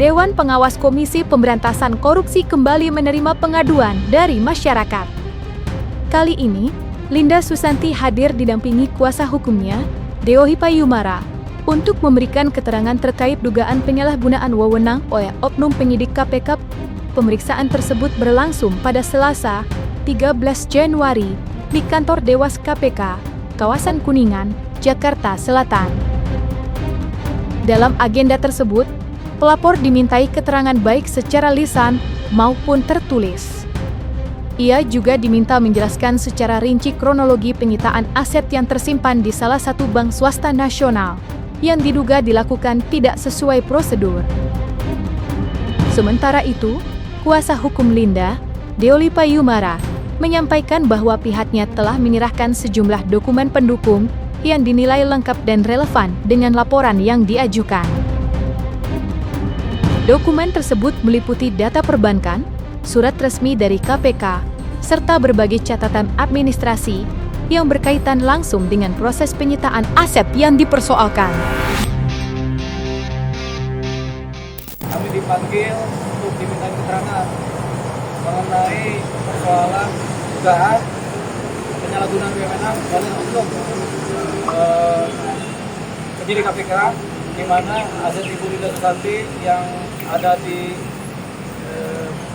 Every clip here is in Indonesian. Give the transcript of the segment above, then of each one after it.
Dewan Pengawas Komisi Pemberantasan Korupsi kembali menerima pengaduan dari masyarakat. Kali ini, Linda Susanti hadir didampingi kuasa hukumnya, Deo Hipayumara, untuk memberikan keterangan terkait dugaan penyalahgunaan wewenang oleh oknum penyidik KPK. Pemeriksaan tersebut berlangsung pada Selasa, 13 Januari, di kantor Dewas KPK, kawasan Kuningan, Jakarta Selatan. Dalam agenda tersebut, pelapor dimintai keterangan baik secara lisan maupun tertulis. Ia juga diminta menjelaskan secara rinci kronologi penyitaan aset yang tersimpan di salah satu bank swasta nasional yang diduga dilakukan tidak sesuai prosedur. Sementara itu, kuasa hukum Linda, Deo Hipayumara, menyampaikan bahwa pihaknya telah menyerahkan sejumlah dokumen pendukung yang dinilai lengkap dan relevan dengan laporan yang diajukan. Dokumen tersebut meliputi data perbankan, surat resmi dari KPK, serta berbagai catatan administrasi yang berkaitan langsung dengan proses penyitaan aset yang dipersoalkan. Kami dipanggil untuk diminta keterangan mengenai persoalan dugaan penyalahgunaan wewenang oleh oknum penyidik KPK, di mana aset Ibu Linda Susanti yang ada di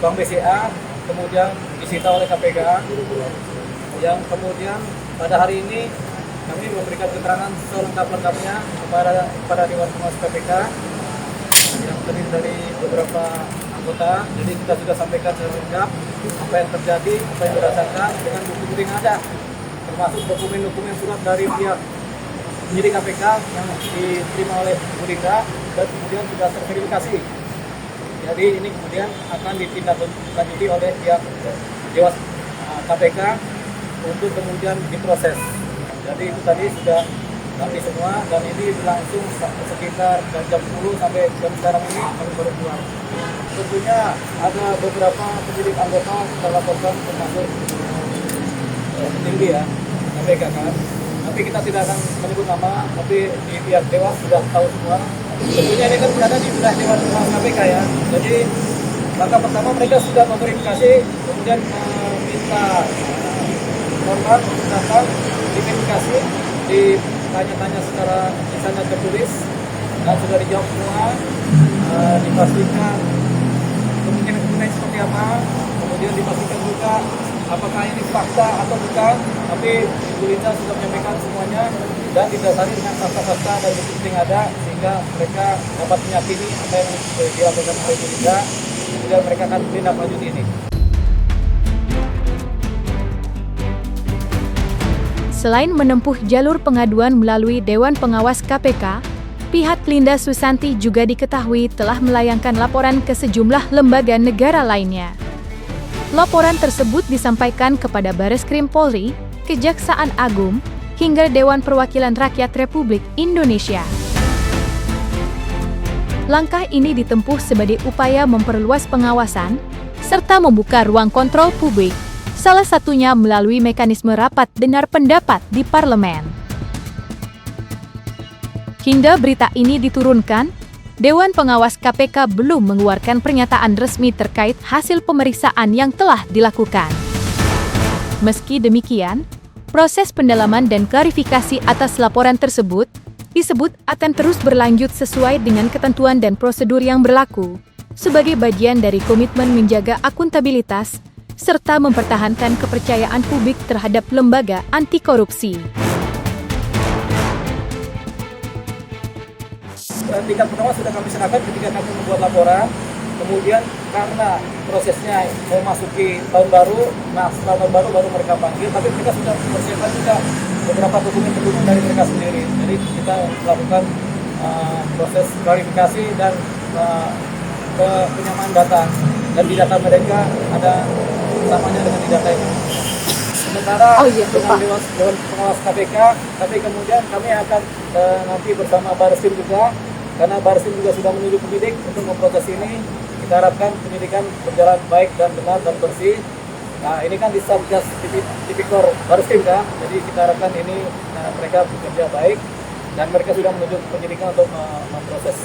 Bank BCA kemudian disita oleh KPK, yang kemudian pada hari ini kami memberikan keterangan selengkap-lengkapnya kepada Dewan Pengawas KPK yang terdiri dari beberapa anggota. Jadi kita sudah sampaikan secara lengkap apa yang terjadi, apa yang dirasakan dengan bukti-bukti yang ada, termasuk dokumen-dokumen surat dari pihak penyidik KPK yang diterima oleh Bu Linda dan kemudian sudah terverifikasi. Jadi ini kemudian akan ditindaklanjuti oleh pihak Dewas KPK untuk kemudian diproses. Jadi itu tadi sudah kami semua, dan ini berlangsung sekitar jam 10 sampai jam sekarang ini kami baru keluar. Tentunya ada beberapa penyidik anggota kita laporkan, termasuk petinggi ya KPK kan. Tapi kita tidak akan menyebut nama, tapi di pihak Dewas sudah tahu semua. Tentunya ini kan berada di wilayah Dewan Pengawas KPK ya. Jadi langkah pertama mereka sudah memverifikasi, kemudian meminta korban untuk datang diverifikasi, ditanya-tanya secara misalnya tertulis, dan sudah dijawab semua, dipastikan kemungkinan seperti apa, kemudian dipastikan juga apakah ini fakta atau bukan. Tapi Ibu Linda sudah menyampaikan semuanya dan didasari dengan fakta-fakta dan bukti yang ada, sehingga mereka dapat meyakini apa yang dilakukan oleh Ibu Linda. Kemudian mereka akan menindaklanjuti ini. Selain menempuh jalur pengaduan melalui Dewan Pengawas KPK, pihak Linda Susanti juga diketahui telah melayangkan laporan ke sejumlah lembaga negara lainnya. Laporan tersebut disampaikan kepada Bareskrim Polri, Kejaksaan Agung, hingga Dewan Perwakilan Rakyat Republik Indonesia. Langkah ini ditempuh sebagai upaya memperluas pengawasan, serta membuka ruang kontrol publik, salah satunya melalui mekanisme rapat dengar pendapat di parlemen. Hingga berita ini diturunkan, Dewan Pengawas KPK belum mengeluarkan pernyataan resmi terkait hasil pemeriksaan yang telah dilakukan. Meski demikian, proses pendalaman dan klarifikasi atas laporan tersebut disebut akan terus berlanjut sesuai dengan ketentuan dan prosedur yang berlaku, sebagai bagian dari komitmen menjaga akuntabilitas serta mempertahankan kepercayaan publik terhadap lembaga anti korupsi. Tingkat pengawas sudah kami serahkan ketika kami membuat laporan. Kemudian karena prosesnya memasuki tahun baru, nah setelah tahun baru baru mereka panggil, tapi mereka sudah mempersiapkan juga beberapa dokumen pendukung dari mereka sendiri. Jadi kita melakukan proses klarifikasi dan penyamaan data, dan di data mereka ada samanya dengan di data ini. Sementara dengan Dewan Pengawas KPK, tapi kemudian kami akan nanti bersama Bareskrim juga, karena Bareskrim juga sudah menunjuk penyidik untuk memproses ini. Kita harapkan penyidikan berjalan baik dan benar dan bersih. Nah ini kan di Satgas Tipikor Bareskrim kan, jadi kita harapkan ini mereka bekerja baik dan mereka sudah menunjuk penyidikan untuk memproses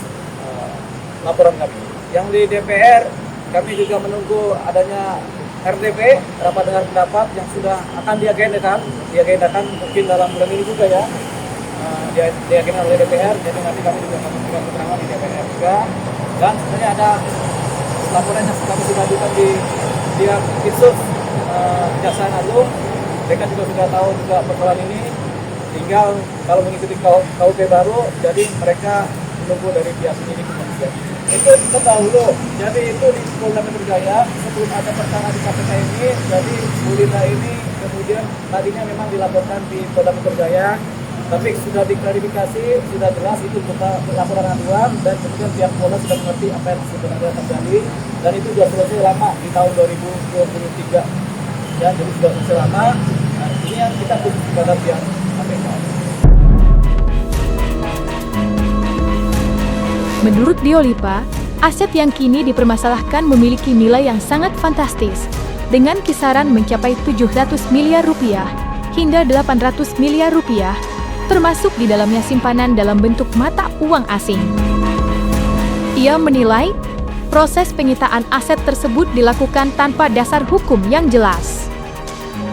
laporan kami. Yang di DPR kami juga menunggu adanya RDP, rapat dengar pendapat yang sudah akan diagendakan mungkin dalam bulan ini juga ya. Diagendakan oleh DPR, jadi nanti kami juga akan memberikan keterangan di DPR juga. Dan sebenarnya ada laporan yang kami sudah ajukan di Dirsus Kejaksaan Agung. Mereka juga sudah tahu juga persoalan ini. Tinggal kalau mengikuti KUP baru, jadi mereka menunggu dari pihak penyidik kepolisian. Itu terdahulu, jadi itu di Polda Metro Jaya sebelum ada perkara di KPK ini, jadi Bu Linda ini kemudian tadinya memang dilaporkan di Polda Metro Jaya, tapi sudah diklarifikasi, sudah jelas itu laporan aduan dan kemudian pihak Polda sudah mengerti apa yang sebenarnya terjadi dan itu sudah selesai lama di tahun 2023 ya, jadi sudah selesai lama. Nah, ini yang kita khusus kepada pihak KPK. Menurut Diolipa, aset yang kini dipermasalahkan memiliki nilai yang sangat fantastis, dengan kisaran mencapai 700 miliar rupiah hingga 800 miliar rupiah, termasuk di dalamnya simpanan dalam bentuk mata uang asing. Ia menilai, proses penyitaan aset tersebut dilakukan tanpa dasar hukum yang jelas.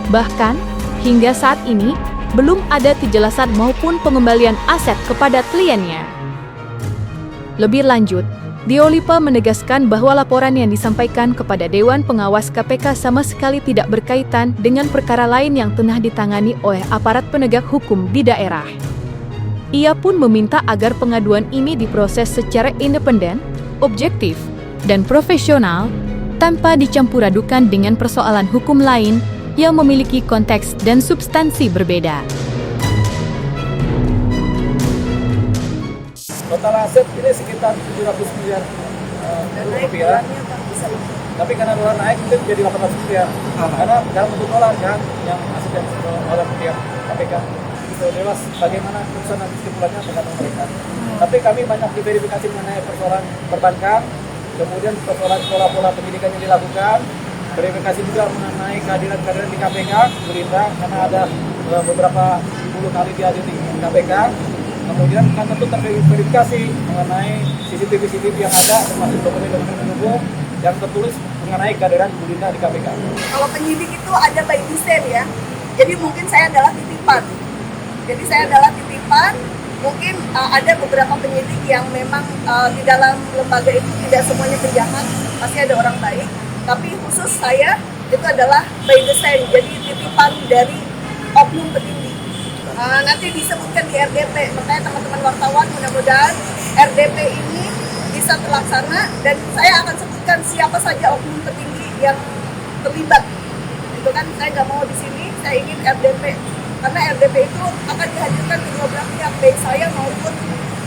Bahkan, hingga saat ini, belum ada kejelasan maupun pengembalian aset kepada kliennya. Lebih lanjut, Diolipa menegaskan bahwa laporan yang disampaikan kepada Dewan Pengawas KPK sama sekali tidak berkaitan dengan perkara lain yang tengah ditangani oleh aparat penegak hukum di daerah. Ia pun meminta agar pengaduan ini diproses secara independen, objektif, dan profesional, tanpa dicampur-adukan dengan persoalan hukum lain yang memiliki konteks dan substansi berbeda. Total aset ini sekitar 700 miliar rupiah. Tapi karena dolar naik mungkin jadi 800 miliar. Karena dalam bentuk dolar kan yang aset yang oleh pihak KPK. Itu jelas bagaimana keputusan nanti kesimpulannya tergantung mereka. Tapi kami banyak diverifikasi mengenai persoalan perbankan, kemudian persoalan pola-pola penyidikan yang dilakukan, verifikasi juga mengenai kehadiran di KPK, Bu Linda, karena ada beberapa puluh kali dihadir di KPK. Kemudian kan tentu terverifikasi mengenai CCTV yang ada, termasuk dokumen-dokumen pendukung yang tertulis mengenai kehadiran Bu Linda di KPK. Kalau penyidik itu ada by design ya, jadi mungkin saya adalah titipan. Mungkin ada beberapa penyidik yang memang di dalam lembaga itu tidak semuanya penjahat, pasti ada orang baik. Tapi khusus saya itu adalah by design, jadi titipan dari oknum petinggi. Nanti disebutkan di RDP, makanya teman-teman wartawan mudah-mudahan RDP ini bisa terlaksana dan saya akan sebutkan siapa saja oknum petinggi yang terlibat. Itu kan saya nggak mau di sini, saya ingin RDP karena RDP itu akan dihadirkan kedua belah pihak, baik saya maupun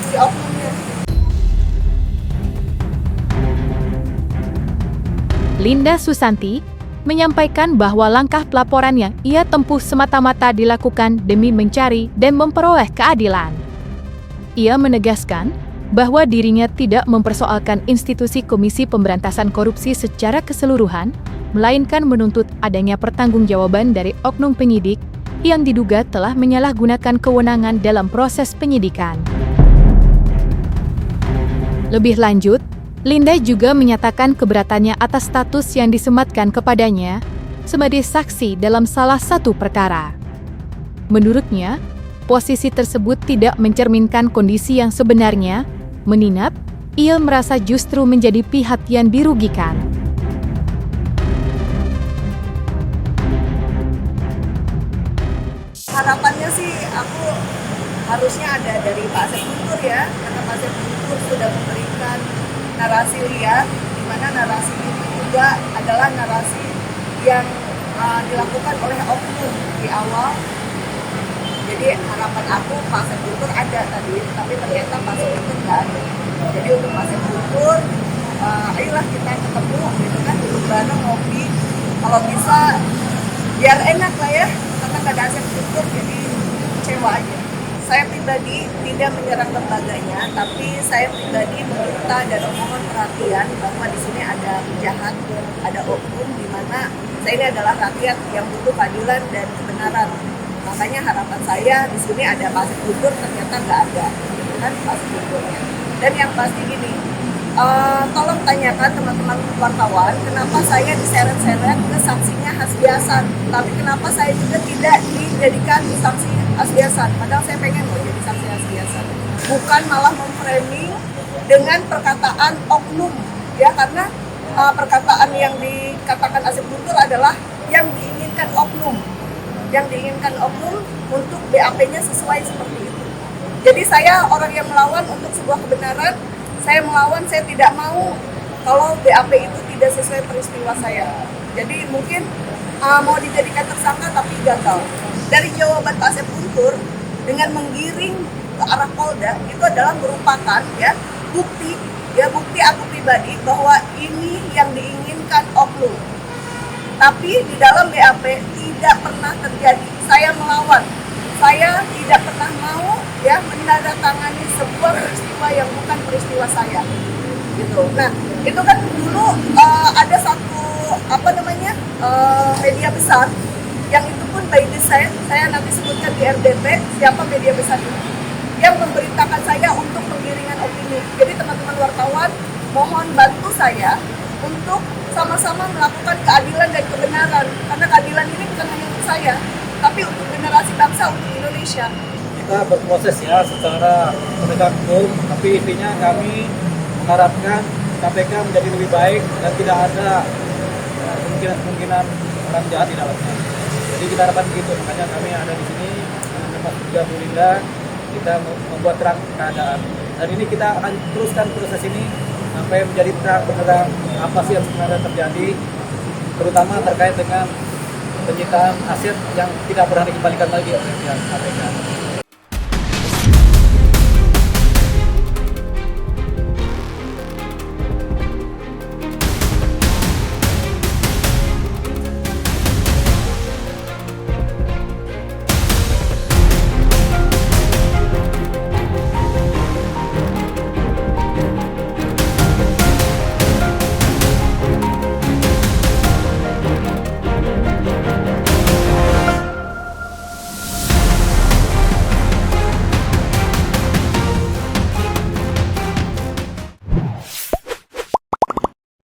si oknumnya. Linda Susanti menyampaikan bahwa langkah pelaporan yang ia tempuh semata-mata dilakukan demi mencari dan memperoleh keadilan. Ia menegaskan bahwa dirinya tidak mempersoalkan institusi Komisi Pemberantasan Korupsi secara keseluruhan, melainkan menuntut adanya pertanggungjawaban dari oknum penyidik yang diduga telah menyalahgunakan kewenangan dalam proses penyidikan. Lebih lanjut, Linda juga menyatakan keberatannya atas status yang disematkan kepadanya sebagai saksi dalam salah satu perkara. Menurutnya, posisi tersebut tidak mencerminkan kondisi yang sebenarnya, mengingat ia merasa justru menjadi pihak yang dirugikan. Harapannya sih aku harusnya ada dari Pak Asep Guntur ya, karena Pak Asep Guntur sudah memberikan narasi liar, di mana narasi itu juga adalah narasi yang dilakukan oleh oknum di awal. Jadi harapan aku Pak Asep Guntur ada tadi, tapi ternyata Pak Asep Guntur nggak ada. Jadi untuk Pak Asep Guntur, ayolah kita ketemu, gitu kan, duduk bareng ngopi. Kalau bisa biar enak lah ya, karena nggak ada Asep Guntur, jadi kecewa aja. Saya pribadi tidak menyerang lembaganya, tapi saya pribadi meminta dan memohon perhatian bahwa di sini ada penjahat, ada oknum, di mana saya ini adalah rakyat yang butuh keadilan dan kebenaran. Makanya harapan saya di sini ada Pak Asep Guntur, ternyata nggak ada, gitu kan Pak Asep Gunturnya. Dan yang pasti gini, tolong tanyakan teman-teman wartawan kenapa saya diseret-seret ke saksinya Hasbi Hasan, tapi kenapa saya juga tidak dijadikan saksi Hasbi Hasan, padahal saya pengen loh jadi saksi Hasbi Hasan, bukan malah memframing dengan perkataan oknum ya, karena perkataan yang dikatakan Asep Guntur adalah yang diinginkan oknum untuk BAP-nya sesuai seperti itu. Jadi saya orang yang melawan untuk sebuah kebenaran, saya melawan, saya tidak mau kalau BAP itu tidak sesuai peristiwa saya. Jadi mungkin mau dijadikan tersangka tapi gagal. Dari jawaban Pak Asep Guntur dengan menggiring ke arah Polda itu adalah merupakan ya bukti aku pribadi bahwa ini yang diinginkan oknum. Tapi di dalam BAP tidak pernah terjadi. Saya melawan. Saya tidak pernah mau ya menandatangani sebuah peristiwa yang bukan peristiwa saya. Gitu. Nah, itu kan dulu ada satu media besar yang itu pun by design, saya nanti sebutkan di RDP siapa media besar itu, yang memberitakan saya untuk penggiringan opini. Jadi teman-teman wartawan mohon bantu saya untuk sama-sama melakukan keadilan dan kebenaran, karena keadilan ini bukan hanya untuk saya, tapi untuk generasi bangsa, untuk Indonesia. Kita berproses ya secara penegak hukum, tapi intinya kami mengharapkan KPK menjadi lebih baik dan tidak ada kemungkinan orang jahat di dalamnya. Jadi kita harapkan begitu, makanya kami ada di sini Mas Bu Linda, kita membuat terang keadaan. Dan ini kita akan teruskan proses ini sampai menjadi terang benerang apa sih yang sebenarnya terjadi, terutama terkait dengan penyitaan aset yang tidak pernah dikembalikan lagi oleh pihak KPK.